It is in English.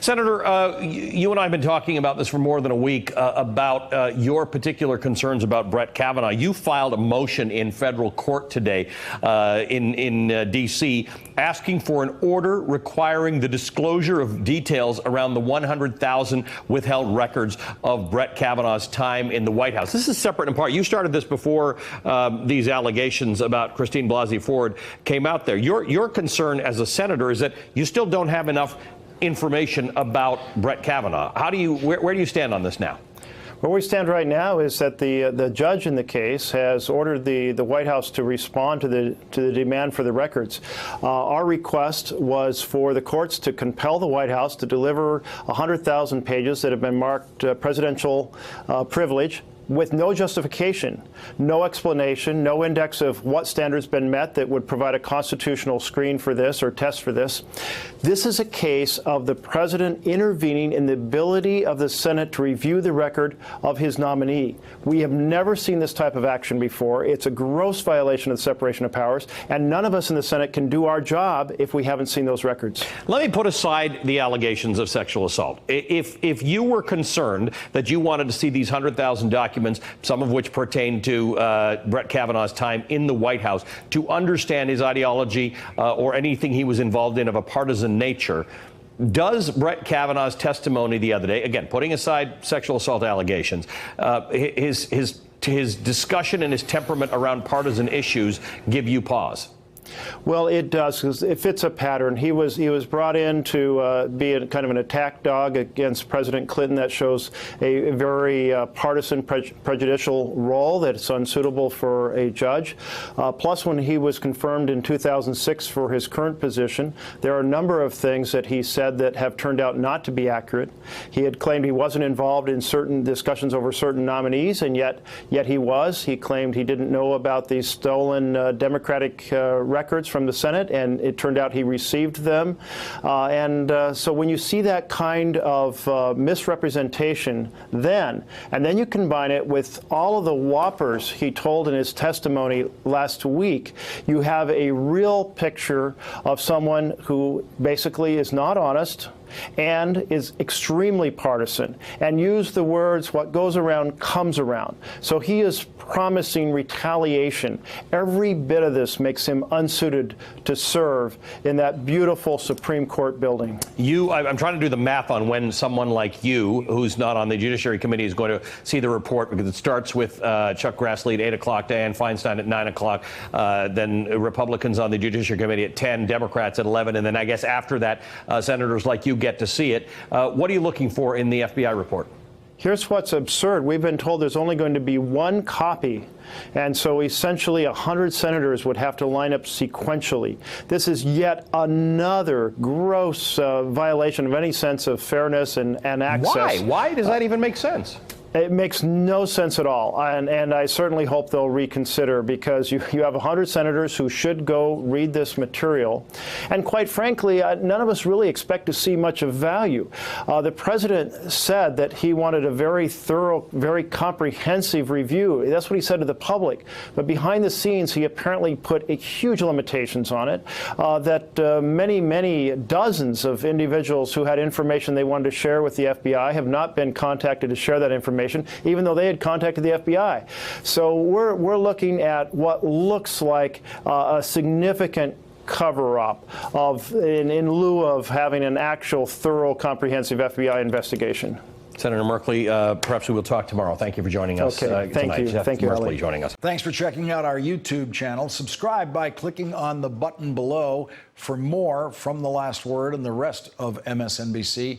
Senator, you and I have been talking about this for more than a week, about your particular concerns about Brett Kavanaugh. You filed a motion in federal court today in D.C. asking for an order requiring the disclosure of details around the 100,000 withheld records of Brett Kavanaugh's time in the White House. This is separate and apart. You started this before these allegations about Christine Blasey Ford came out there. Your concern as a senator is that you still don't have enough information about Brett Kavanaugh. Where do you stand on this now? Where we stand right now is that the judge in the case has ordered the White House to respond to the demand for the records. Our request was for the courts to compel the White House to deliver 100,000 pages that have been marked presidential privilege, with no justification, no explanation, no index of what standards been met that would provide a constitutional screen for this or test for this. This is a case of the president intervening in the ability of the Senate to review the record of his nominee. We have never seen this type of action before. It's a gross violation of the separation of powers, and none of us in the Senate can do our job if we haven't seen those records. Let me put aside the allegations of sexual assault. If you were concerned that you wanted to see these 100,000 documents, some of which pertain to Brett Kavanaugh's time in the White House, to understand his ideology or anything he was involved in of a partisan nature, does Brett Kavanaugh's testimony the other day, again, putting aside sexual assault allegations, his discussion and his temperament around partisan issues give you pause? Well, it does, because it fits a pattern. He was brought in to be kind of an attack dog against President Clinton. That shows a very partisan, prejudicial role that's unsuitable for a judge. Plus, when he was confirmed in 2006 for his current position, there are a number of things that he said that have turned out not to be accurate. He had claimed he wasn't involved in certain discussions over certain nominees, and yet he was. He claimed he didn't know about these stolen Democratic records from the Senate, and it turned out he received them. So when you see that kind of misrepresentation and then you combine it with all of the whoppers he told in his testimony last week, you have a real picture of someone who basically is not honest and is extremely partisan, and use the words, what goes around comes around. So he is promising retaliation. Every bit of this makes him unsuited to serve in that beautiful Supreme Court building. I'm trying to do the math on when someone like you, who's not on the Judiciary Committee, is going to see the report, because it starts with Chuck Grassley at 8 o'clock, Dianne Feinstein at 9 o'clock, then Republicans on the Judiciary Committee at 10, Democrats at 11, and then I guess after that, senators like you get to see it. What are you looking for in the FBI report? Here's what's absurd. We've been told there's only going to be one copy, and so essentially 100 senators would have to line up sequentially. This is yet another gross violation of any sense of fairness and access. Why? Why does that even make sense? It makes no sense at all, and I certainly hope they'll reconsider, because you have 100 senators who should go read this material, and quite frankly, none of us really expect to see much of value. The president said that he wanted a very thorough, very comprehensive review. That's what he said to the public, but behind the scenes, he apparently put huge limitations on it, that many dozens of individuals who had information they wanted to share with the FBI have not been contacted to share that information, even though they had contacted the FBI. So we're looking at what looks like a significant cover-up in lieu of having an actual thorough, comprehensive FBI investigation. Senator Merkley, perhaps we will talk tomorrow. Thank you for joining us tonight. Thank you, Merkley, joining us. Thanks for checking out our YouTube channel. Subscribe by clicking on the button below for more from The Last Word and the rest of MSNBC.